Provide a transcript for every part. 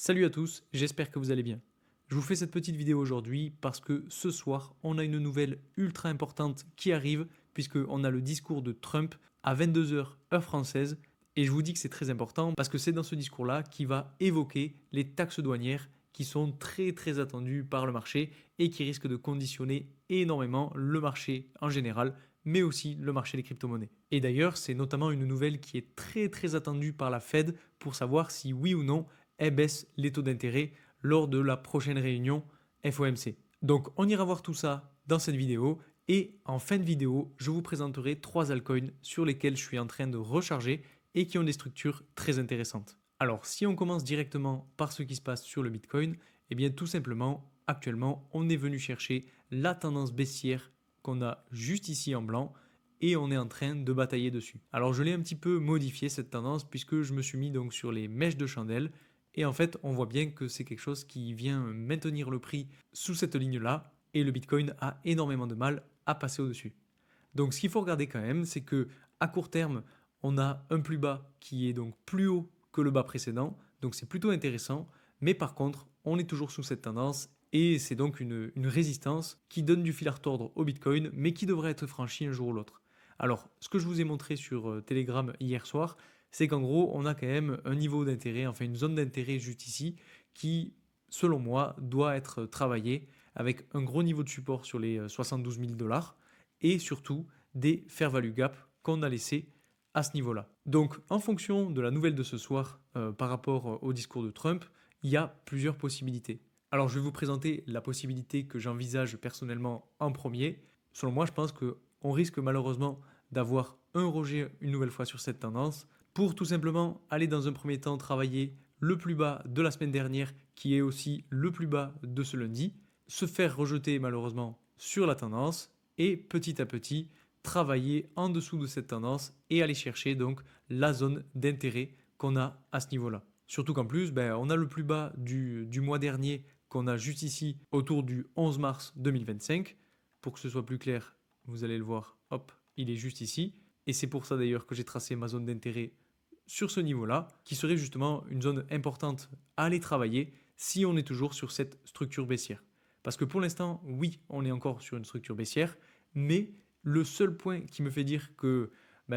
Salut à tous, j'espère que vous allez bien. Je vous fais cette petite vidéo aujourd'hui parce que ce soir, on a une nouvelle ultra importante qui arrive puisqu'on a le discours de Trump à 22 heures heure française et je vous dis que c'est très important parce que c'est dans ce discours-là qu'il va évoquer les taxes douanières qui sont très attendues par le marché et qui risquent de conditionner énormément le marché en général, mais aussi le marché des crypto-monnaies. Et d'ailleurs, c'est notamment une nouvelle qui est très attendue par la Fed pour savoir si oui ou non elle baisse les taux d'intérêt lors de la prochaine réunion FOMC. Donc on ira voir tout ça dans cette vidéo et en fin de vidéo, je vous présenterai 3 altcoins sur lesquels je suis en train de recharger et qui ont des structures très intéressantes. Alors si on commence directement par ce qui se passe sur le Bitcoin, eh bien tout simplement, actuellement, on est venu chercher la tendance baissière qu'on a juste ici en blanc et on est en train de batailler dessus. Alors je l'ai un petit peu modifié cette tendance puisque je me suis mis donc sur les mèches de chandelle et en fait, on voit bien que c'est quelque chose qui vient maintenir le prix sous cette ligne-là et le Bitcoin a énormément de mal à passer au-dessus. Donc ce qu'il faut regarder quand même, c'est que à court terme, on a un plus bas qui est donc plus haut que le bas précédent, donc c'est plutôt intéressant, mais par contre, on est toujours sous cette tendance et c'est donc une résistance qui donne du fil à retordre au Bitcoin, mais qui devrait être franchie un jour ou l'autre. Alors, ce que je vous ai montré sur Telegram hier soir, c'est qu'en gros, on a quand même un niveau d'intérêt, enfin une zone d'intérêt juste ici, qui, selon moi, doit être travaillée avec un gros niveau de support sur les 72 000 dollars et surtout des fair value gap qu'on a laissé à ce niveau-là. Donc, en fonction de la nouvelle de ce soir par rapport au discours de Trump, il y a plusieurs possibilités. Alors, je vais vous présenter la possibilité que j'envisage personnellement en premier. Selon moi, je pense qu'on risque malheureusement d'avoir un rejet une nouvelle fois sur cette tendance pour tout simplement aller dans un premier temps travailler le plus bas de la semaine dernière qui est aussi le plus bas de ce lundi, se faire rejeter malheureusement sur la tendance et petit à petit travailler en dessous de cette tendance et aller chercher donc la zone d'intérêt qu'on a à ce niveau-là. Surtout qu'en plus, on a le plus bas du mois dernier qu'on a juste ici autour du 11 mars 2025. Pour que ce soit plus clair, vous allez le voir, hop, il est juste ici. Et c'est pour ça d'ailleurs que j'ai tracé ma zone d'intérêt sur ce niveau-là, qui serait justement une zone importante à aller travailler si on est toujours sur cette structure baissière. Parce que pour l'instant, oui, on est encore sur une structure baissière, mais le seul point qui me fait dire que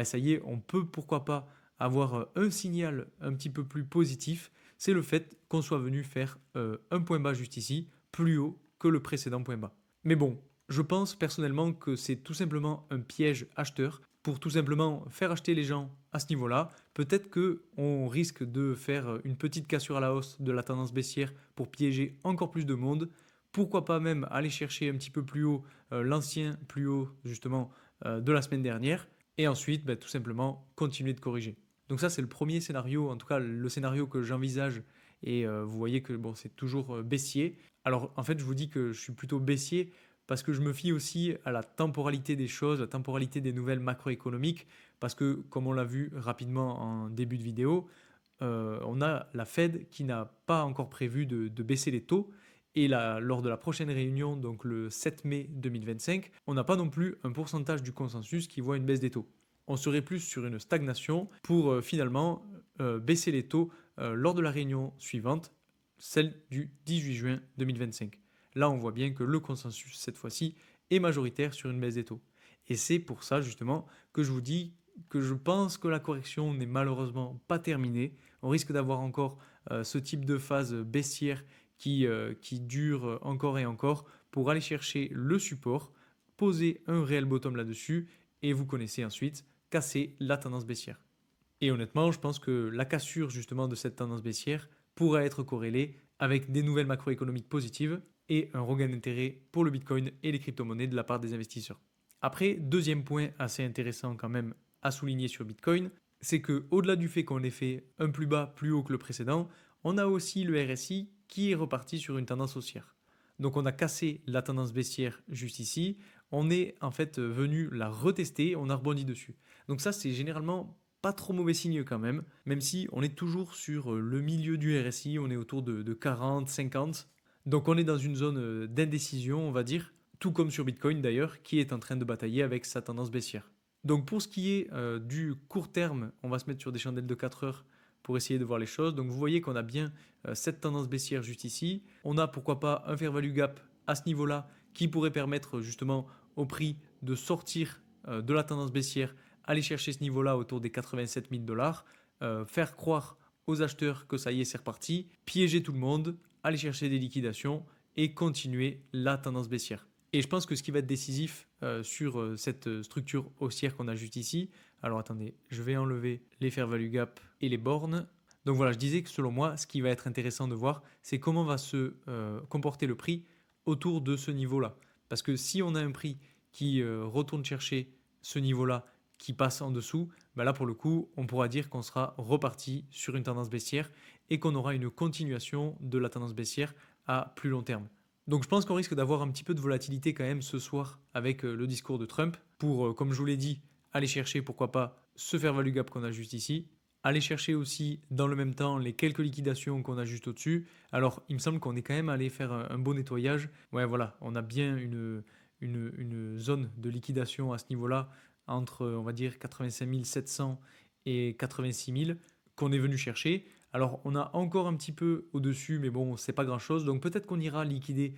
ça y est, on peut pourquoi pas avoir un signal un petit peu plus positif, c'est le fait qu'on soit venu faire un point bas juste ici, plus haut que le précédent point bas. Mais bon, je pense personnellement que c'est tout simplement un piège acheteur pour tout simplement faire acheter les gens à ce niveau-là. Peut-être qu'on risque de faire une petite cassure à la hausse de la tendance baissière pour piéger encore plus de monde. Pourquoi pas même aller chercher un petit peu plus haut l'ancien plus haut justement de la semaine dernière et ensuite tout simplement continuer de corriger. Donc ça c'est le premier scénario, en tout cas le scénario que j'envisage et vous voyez que bon, c'est toujours baissier. Alors en fait je vous dis que je suis plutôt baissier parce que je me fie aussi à la temporalité des choses, la temporalité des nouvelles macroéconomiques, parce que comme on l'a vu rapidement en début de vidéo, on a la Fed qui n'a pas encore prévu de baisser les taux. Et là, lors de la prochaine réunion, donc le 7 mai 2025, on n'a pas non plus un pourcentage du consensus qui voit une baisse des taux. On serait plus sur une stagnation pour finalement baisser les taux lors de la réunion suivante, celle du 18 juin 2025. Là, on voit bien que le consensus, cette fois-ci, est majoritaire sur une baisse des taux. Et c'est pour ça, justement, que je vous dis que je pense que la correction n'est malheureusement pas terminée. On risque d'avoir encore ce type de phase baissière qui dure encore et encore pour aller chercher le support, poser un réel bottom là-dessus, et vous connaissez ensuite casser la tendance baissière. Et honnêtement, je pense que la cassure justement de cette tendance baissière pourrait être corrélée avec des nouvelles macroéconomiques positives et un regain d'intérêt pour le Bitcoin et les crypto-monnaies de la part des investisseurs. Après, deuxième point assez intéressant quand même à souligner sur Bitcoin, c'est que au-delà du fait qu'on ait fait un plus bas plus haut que le précédent, on a aussi le RSI qui est reparti sur une tendance haussière. Donc on a cassé la tendance baissière juste ici, on est en fait venu la retester, on a rebondi dessus. Donc ça c'est généralement pas trop mauvais signe quand même, même si on est toujours sur le milieu du RSI, on est autour de 40, 50. Donc on est dans une zone d'indécision, on va dire, tout comme sur Bitcoin d'ailleurs, qui est en train de batailler avec sa tendance baissière. Donc pour ce qui est du court terme, on va se mettre sur des chandelles de 4 heures pour essayer de voir les choses. Donc vous voyez qu'on a bien cette tendance baissière juste ici. On a pourquoi pas un fair value gap à ce niveau-là qui pourrait permettre justement au prix de sortir de la tendance baissière, aller chercher ce niveau-là autour des 87 000 $, faire croire aux acheteurs que ça y est, c'est reparti, piéger tout le monde, aller chercher des liquidations et continuer la tendance baissière. Et je pense que ce qui va être décisif sur cette structure haussière qu'on a juste ici, alors attendez, je vais enlever les fair value gap et les bornes. Donc voilà, je disais que selon moi, ce qui va être intéressant de voir, c'est comment va se comporter le prix autour de ce niveau-là. Parce que si on a un prix qui retourne chercher ce niveau-là, qui passe en dessous, bah là pour le coup, on pourra dire qu'on sera reparti sur une tendance baissière et qu'on aura une continuation de la tendance baissière à plus long terme. Donc je pense qu'on risque d'avoir un petit peu de volatilité quand même ce soir avec le discours de Trump pour, comme je vous l'ai dit, aller chercher pourquoi pas ce fair value gap qu'on a juste ici, aller chercher aussi dans le même temps les quelques liquidations qu'on a juste au-dessus. Alors il me semble qu'on est quand même allé faire un beau nettoyage. Ouais voilà, on a bien une zone de liquidation à ce niveau-là entre on va dire 85 700 et 86 000 qu'on est venu chercher. Alors on a encore un petit peu au-dessus, mais bon, c'est pas grand-chose. Donc peut-être qu'on ira liquider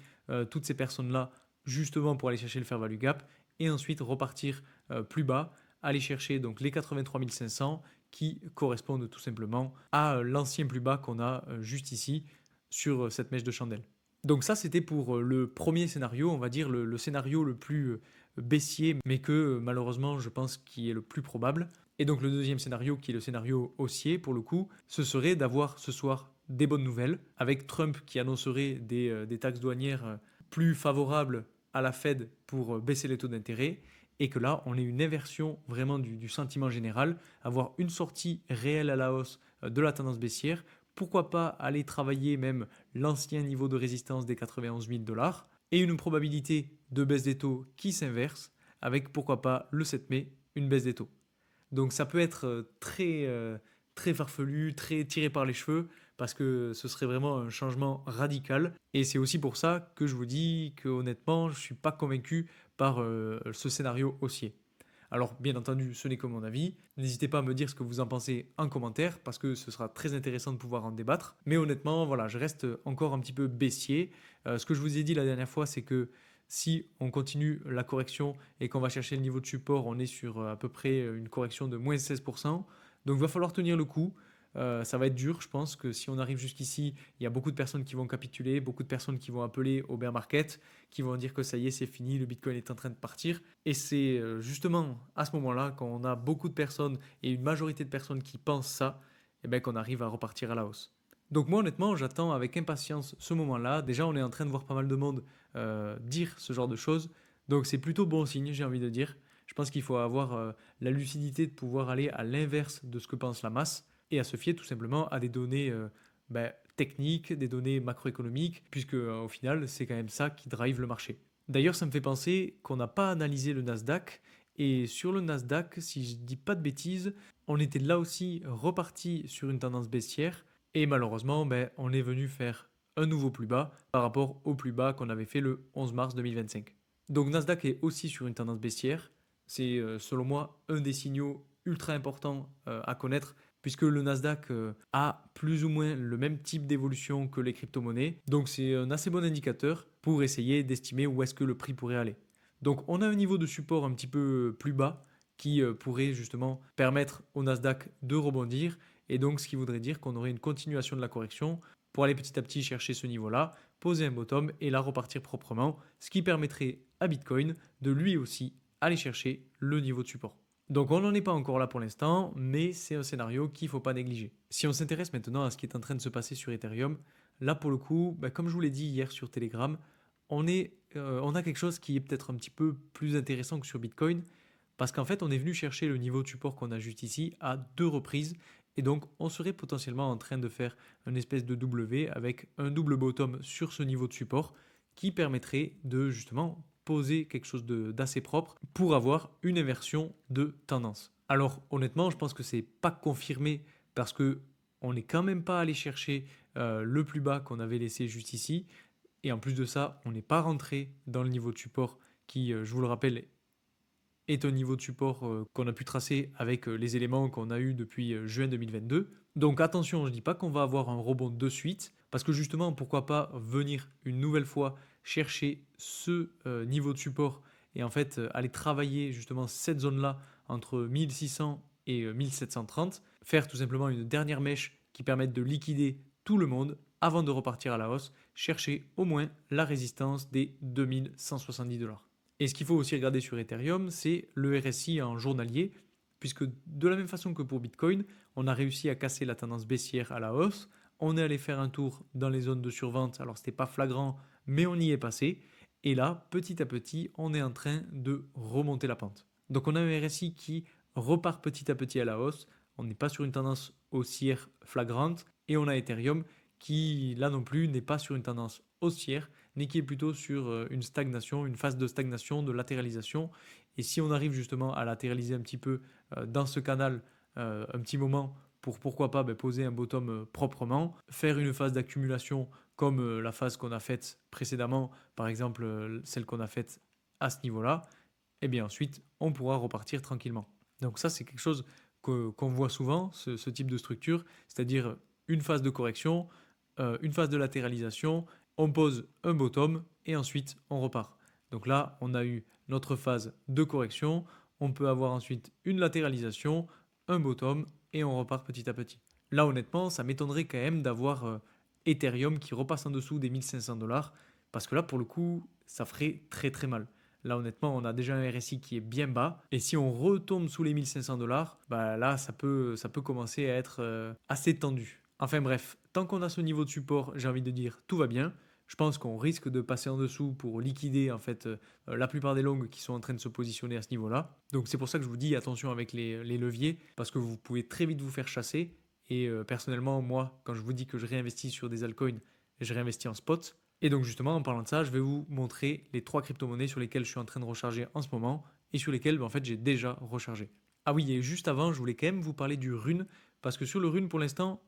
toutes ces personnes-là justement pour aller chercher le fair value gap et ensuite repartir plus bas, aller chercher donc les 83 500 qui correspondent tout simplement à l'ancien plus bas qu'on a juste ici sur cette mèche de chandelle. Donc ça, c'était pour le premier scénario, on va dire le scénario le plus baissier, mais que malheureusement, je pense qui est le plus probable. Et donc le deuxième scénario, qui est le scénario haussier pour le coup, ce serait d'avoir ce soir des bonnes nouvelles, avec Trump qui annoncerait des taxes douanières plus favorables à la Fed pour baisser les taux d'intérêt, et que là, on ait une inversion vraiment du sentiment général, avoir une sortie réelle à la hausse de la tendance baissière, pourquoi pas aller travailler même l'ancien niveau de résistance des 91 000 $, et une probabilité de baisse des taux qui s'inverse, avec pourquoi pas le 7 mai, une baisse des taux. Donc ça peut être très farfelu, très tiré par les cheveux, parce que ce serait vraiment un changement radical. Et c'est aussi pour ça que je vous dis que honnêtement, je ne suis pas convaincu par ce scénario haussier. Alors bien entendu, ce n'est que mon avis. N'hésitez pas à me dire ce que vous en pensez en commentaire, parce que ce sera très intéressant de pouvoir en débattre. Mais honnêtement, voilà, je reste encore un petit peu baissier. Ce que je vous ai dit la dernière fois, c'est que si on continue la correction et qu'on va chercher le niveau de support, on est sur à peu près une correction de moins 16%. Donc il va falloir tenir le coup. Ça va être dur, je pense que si on arrive jusqu'ici, il y a beaucoup de personnes qui vont capituler, beaucoup de personnes qui vont appeler au bear market, qui vont dire que ça y est, c'est fini, le Bitcoin est en train de partir. Et c'est justement à ce moment-là, quand on a beaucoup de personnes et une majorité de personnes qui pensent ça, eh ben, qu'on arrive à repartir à la hausse. Donc moi honnêtement, j'attends avec impatience ce moment-là. Déjà, on est en train de voir pas mal de monde dire ce genre de choses. Donc c'est plutôt bon signe, j'ai envie de dire. Je pense qu'il faut avoir la lucidité de pouvoir aller à l'inverse de ce que pense la masse et à se fier tout simplement à des données techniques, des données macroéconomiques, puisque au final, c'est quand même ça qui drive le marché. D'ailleurs, ça me fait penser qu'on n'a pas analysé le Nasdaq, et sur le Nasdaq, si je ne dis pas de bêtises, on était là aussi reparti sur une tendance baissière, et malheureusement, on est venu faire un nouveau plus bas par rapport au plus bas qu'on avait fait le 11 mars 2025. Donc Nasdaq est aussi sur une tendance baissière. C'est selon moi un des signaux ultra importants à connaître puisque le Nasdaq a plus ou moins le même type d'évolution que les crypto-monnaies. Donc c'est un assez bon indicateur pour essayer d'estimer où est-ce que le prix pourrait aller. Donc on a un niveau de support un petit peu plus bas qui pourrait justement permettre au Nasdaq de rebondir et donc ce qui voudrait dire qu'on aurait une continuation de la correction pour aller petit à petit chercher ce niveau-là, poser un bottom et là repartir proprement, ce qui permettrait à Bitcoin de lui aussi aller chercher le niveau de support. Donc on n'en est pas encore là pour l'instant, mais c'est un scénario qu'il ne faut pas négliger. Si on s'intéresse maintenant à ce qui est en train de se passer sur Ethereum, là pour le coup, comme je vous l'ai dit hier sur Telegram, on a quelque chose qui est peut-être un petit peu plus intéressant que sur Bitcoin, parce qu'en fait on est venu chercher le niveau de support qu'on a juste ici à 2 reprises, et donc on serait potentiellement en train de faire une espèce de W avec un double bottom sur ce niveau de support qui permettrait de justement poser quelque chose d'assez propre pour avoir une inversion de tendance. Alors honnêtement, je pense que c'est pas confirmé parce que on n'est quand même pas allé chercher le plus bas qu'on avait laissé juste ici. Et en plus de ça, on n'est pas rentré dans le niveau de support qui, je vous le rappelle, est un niveau de support qu'on a pu tracer avec les éléments qu'on a eu depuis juin 2022. Donc attention, je ne dis pas qu'on va avoir un rebond de suite, parce que justement, pourquoi pas venir une nouvelle fois chercher ce niveau de support et en fait aller travailler justement cette zone-là entre 1600 et 1730, faire tout simplement une dernière mèche qui permette de liquider tout le monde avant de repartir à la hausse, chercher au moins la résistance des 2170 $. Et ce qu'il faut aussi regarder sur Ethereum, c'est le RSI en journalier, puisque de la même façon que pour Bitcoin, on a réussi à casser la tendance baissière à la hausse. On est allé faire un tour dans les zones de survente. Alors, c'était pas flagrant, mais on y est passé. Et là, petit à petit, on est en train de remonter la pente. Donc, on a un RSI qui repart petit à petit à la hausse. On n'est pas sur une tendance haussière flagrante. Et on a Ethereum qui, là non plus, n'est pas sur une tendance haussière, mais qui est plutôt sur une stagnation, une phase de stagnation, de latéralisation. Et si on arrive justement à latéraliser un petit peu dans ce canal un petit moment pour pourquoi pas poser un bottom proprement, faire une phase d'accumulation comme la phase qu'on a faite précédemment, par exemple celle qu'on a faite à ce niveau-là, et bien ensuite on pourra repartir tranquillement. Donc ça c'est quelque chose qu'on voit souvent, ce type de structure, c'est-à-dire une phase de correction, une phase de latéralisation, on pose un bottom et ensuite on repart. Donc là on a eu notre phase de correction, on peut avoir ensuite une latéralisation, un bottom et on repart petit à petit. Là, honnêtement, ça m'étonnerait quand même d'avoir Ethereum qui repasse en dessous des 1500 $ parce que là, pour le coup, ça ferait très très mal. Là, honnêtement, on a déjà un RSI qui est bien bas et si on retombe sous les 1500 $, bah là, ça peut commencer à être assez tendu. Enfin bref, tant qu'on a ce niveau de support, j'ai envie de dire tout va bien. Je pense qu'on risque de passer en dessous pour liquider en fait la plupart des longues qui sont en train de se positionner à ce niveau-là. Donc c'est pour ça que je vous dis attention avec les leviers parce que vous pouvez très vite vous faire chasser. Et personnellement, moi, quand je vous dis que je réinvestis sur des altcoins, je réinvestis en spot. Et donc justement, en parlant de ça, je vais vous montrer les 3 crypto-monnaies sur lesquelles je suis en train de recharger en ce moment et sur lesquelles en fait j'ai déjà rechargé. Ah oui, et juste avant, je voulais quand même vous parler du Rune parce que sur le Rune, pour l'instant,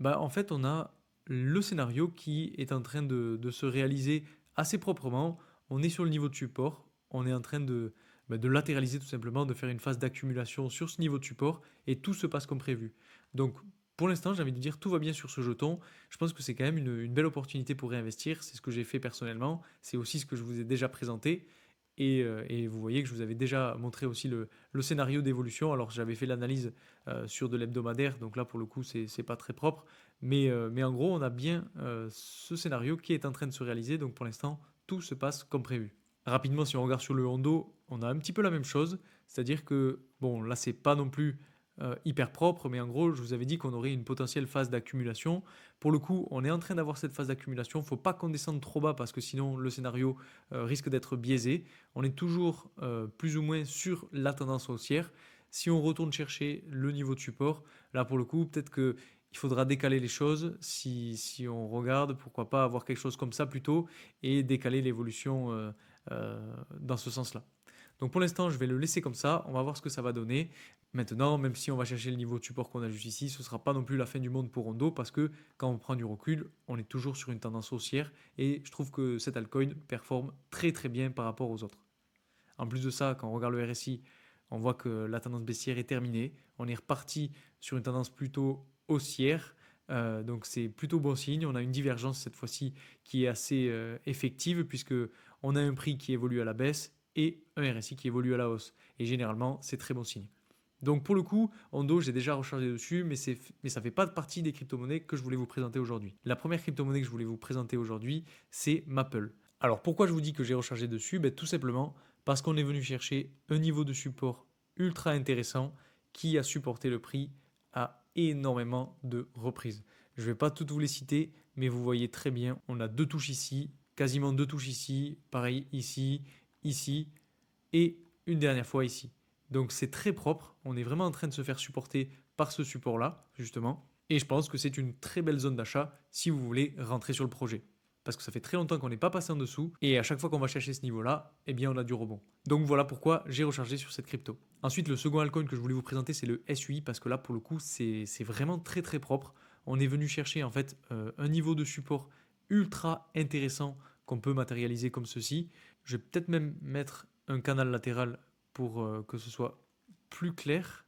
en fait, on a le scénario qui est en train de se réaliser assez proprement. On est sur le niveau de support, on est en train de latéraliser tout simplement, de faire une phase d'accumulation sur ce niveau de support et tout se passe comme prévu. Donc pour l'instant, j'ai envie de dire tout va bien sur ce jeton. Je pense que c'est quand même une belle opportunité pour réinvestir. C'est ce que j'ai fait personnellement. C'est aussi ce que je vous ai déjà présenté. Et vous voyez que je vous avais déjà montré aussi le scénario d'évolution. Alors j'avais fait l'analyse sur de l'hebdomadaire, donc là pour le coup c'est pas très propre. Mais en gros on a bien ce scénario qui est en train de se réaliser, donc pour l'instant tout se passe comme prévu. Rapidement, si on regarde sur le Hondo, on a un petit peu la même chose, c'est-à-dire que bon là c'est pas non plus hyper propre, mais en gros je vous avais dit qu'on aurait une potentielle phase d'accumulation. Pour le coup on est en train d'avoir cette phase d'accumulation, faut pas qu'on descende trop bas parce que sinon le scénario risque d'être biaisé. On est toujours plus ou moins sur la tendance haussière. Si on retourne chercher le niveau de support, là pour le coup, peut-être qu'il faudra décaler les choses. Si on regarde, pourquoi pas avoir quelque chose comme ça plutôt et décaler l'évolution dans ce sens-là. Donc pour l'instant, je vais le laisser comme ça. On va voir ce que ça va donner. Maintenant, même si on va chercher le niveau de support qu'on a juste ici, ce ne sera pas non plus la fin du monde pour Rondo parce que quand on prend du recul, on est toujours sur une tendance haussière et je trouve que cet altcoin performe très très bien par rapport aux autres. En plus de ça, quand on regarde le RSI, on voit que la tendance baissière est terminée. On est reparti sur une tendance plutôt haussière. Donc c'est plutôt bon signe. On a une divergence cette fois-ci qui est assez effective puisque on a un prix qui évolue à la baisse et un RSI qui évolue à la hausse. Et généralement, c'est très bon signe. Donc pour le coup, Hondo, j'ai déjà rechargé dessus, mais ça ne fait pas partie des crypto-monnaies que je voulais vous présenter aujourd'hui. La première crypto-monnaie que je voulais vous présenter aujourd'hui, c'est Maple. Alors pourquoi je vous dis que j'ai rechargé dessus? Tout simplement parce qu'on est venu chercher un niveau de support ultra intéressant qui a supporté le prix à énormément de reprises. Je ne vais pas toutes vous les citer, mais vous voyez très bien, on a 2 touches ici, quasiment 2 touches ici, pareil ici, ici, et une dernière fois ici. Donc c'est très propre, on est vraiment en train de se faire supporter par ce support-là, justement, et je pense que c'est une très belle zone d'achat si vous voulez rentrer sur le projet. Parce que ça fait très longtemps qu'on n'est pas passé en dessous, et à chaque fois qu'on va chercher ce niveau-là, eh bien on a du rebond. Donc voilà pourquoi j'ai rechargé sur cette crypto. Ensuite, le second altcoin que je voulais vous présenter, c'est le SUI, parce que là, pour le coup, c'est vraiment très très propre. On est venu chercher en fait un niveau de support ultra intéressant qu'on peut matérialiser comme ceci. Je vais peut-être même mettre un canal latéral pour que ce soit plus clair.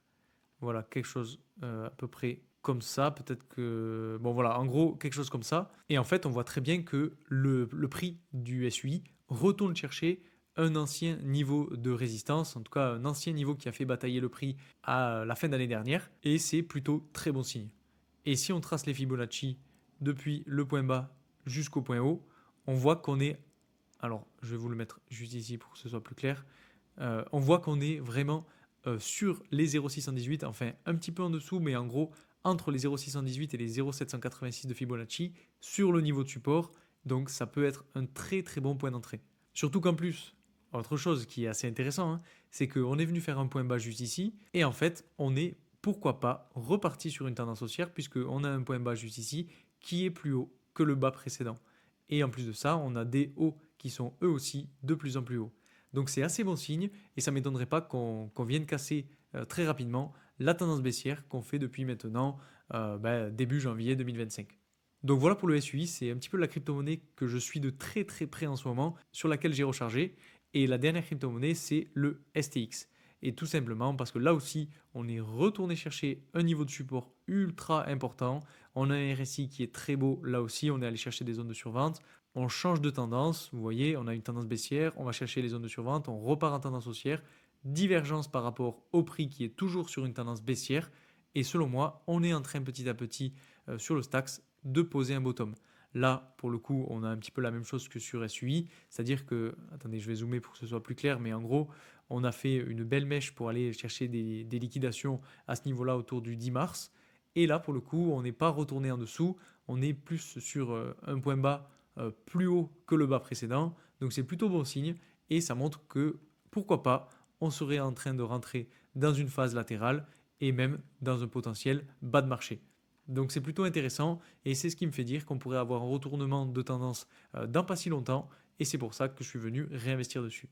Voilà, quelque chose à peu près comme ça, peut-être que... Bon voilà, en gros, quelque chose comme ça. Et en fait, on voit très bien que le prix du SUI retourne chercher un ancien niveau de résistance, en tout cas un ancien niveau qui a fait batailler le prix à la fin d'année dernière, et c'est plutôt très bon signe. Et si on trace les Fibonacci depuis le point bas jusqu'au point haut, on voit qu'on est... Alors, je vais vous le mettre juste ici pour que ce soit plus clair. On voit qu'on est vraiment sur les 0,618, enfin un petit peu en dessous, mais en gros entre les 0,618 et les 0,786 de Fibonacci sur le niveau de support. Donc ça peut être un très très bon point d'entrée. Surtout qu'en plus, autre chose qui est assez intéressant, hein, c'est qu'on est venu faire un point bas juste ici, et en fait on est, pourquoi pas, reparti sur une tendance haussière, puisqu'on a un point bas juste ici qui est plus haut que le bas précédent. Et en plus de ça, on a des hauts qui sont eux aussi de plus en plus hauts. Donc c'est assez bon signe et ça ne m'étonnerait pas qu'on vienne casser très rapidement la tendance baissière qu'on fait depuis maintenant début janvier 2025. Donc voilà pour le SUI, c'est un petit peu la crypto-monnaie que je suis de très très près en ce moment, sur laquelle j'ai rechargé. Et la dernière crypto-monnaie, c'est le STX. Et tout simplement parce que là aussi, on est retourné chercher un niveau de support ultra important. On a un RSI qui est très beau là aussi, on est allé chercher des zones de survente. On change de tendance, vous voyez, on a une tendance baissière, on va chercher les zones de survente, on repart en tendance haussière. Divergence par rapport au prix qui est toujours sur une tendance baissière. Et selon moi, on est en train petit à petit sur le Stax de poser un bottom. Là, pour le coup, on a un petit peu la même chose que sur SUI, c'est-à-dire que, attendez, je vais zoomer pour que ce soit plus clair, mais en gros, on a fait une belle mèche pour aller chercher des liquidations à ce niveau-là autour du 10 mars. Et là, pour le coup, on n'est pas retourné en dessous, on est plus sur un point bas plus haut que le bas précédent. Donc c'est plutôt bon signe et ça montre que, pourquoi pas, on serait en train de rentrer dans une phase latérale et même dans un potentiel bas de marché. Donc c'est plutôt intéressant et c'est ce qui me fait dire qu'on pourrait avoir un retournement de tendance dans pas si longtemps et c'est pour ça que je suis venu réinvestir dessus.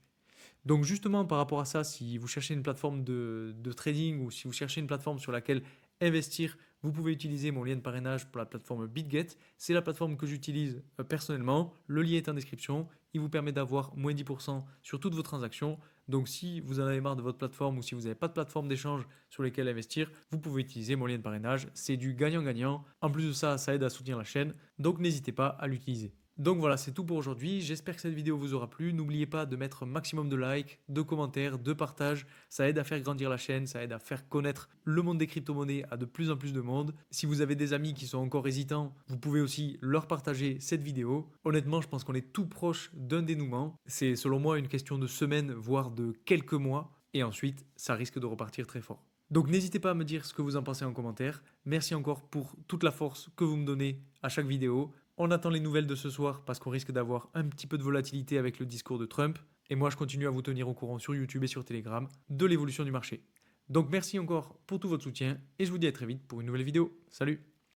Donc justement par rapport à ça, si vous cherchez une plateforme de trading ou si vous cherchez une plateforme sur laquelle investir, vous pouvez utiliser mon lien de parrainage pour la plateforme BitGet. C'est la plateforme que j'utilise personnellement. Le lien est en description. Il vous permet d'avoir moins 10% sur toutes vos transactions. Donc si vous en avez marre de votre plateforme ou si vous n'avez pas de plateforme d'échange sur lesquelles investir, vous pouvez utiliser mon lien de parrainage. C'est du gagnant-gagnant. En plus de ça, ça aide à soutenir la chaîne. Donc n'hésitez pas à l'utiliser. Donc voilà, c'est tout pour aujourd'hui. J'espère que cette vidéo vous aura plu. N'oubliez pas de mettre un maximum de likes, de commentaires, de partages. Ça aide à faire grandir la chaîne, ça aide à faire connaître le monde des crypto-monnaies à de plus en plus de monde. Si vous avez des amis qui sont encore hésitants, vous pouvez aussi leur partager cette vidéo. Honnêtement, je pense qu'on est tout proche d'un dénouement. C'est selon moi une question de semaines, voire de quelques mois. Et ensuite, ça risque de repartir très fort. Donc n'hésitez pas à me dire ce que vous en pensez en commentaire. Merci encore pour toute la force que vous me donnez à chaque vidéo. On attend les nouvelles de ce soir parce qu'on risque d'avoir un petit peu de volatilité avec le discours de Trump. Et moi, je continue à vous tenir au courant sur YouTube et sur Telegram de l'évolution du marché. Donc merci encore pour tout votre soutien et je vous dis à très vite pour une nouvelle vidéo. Salut!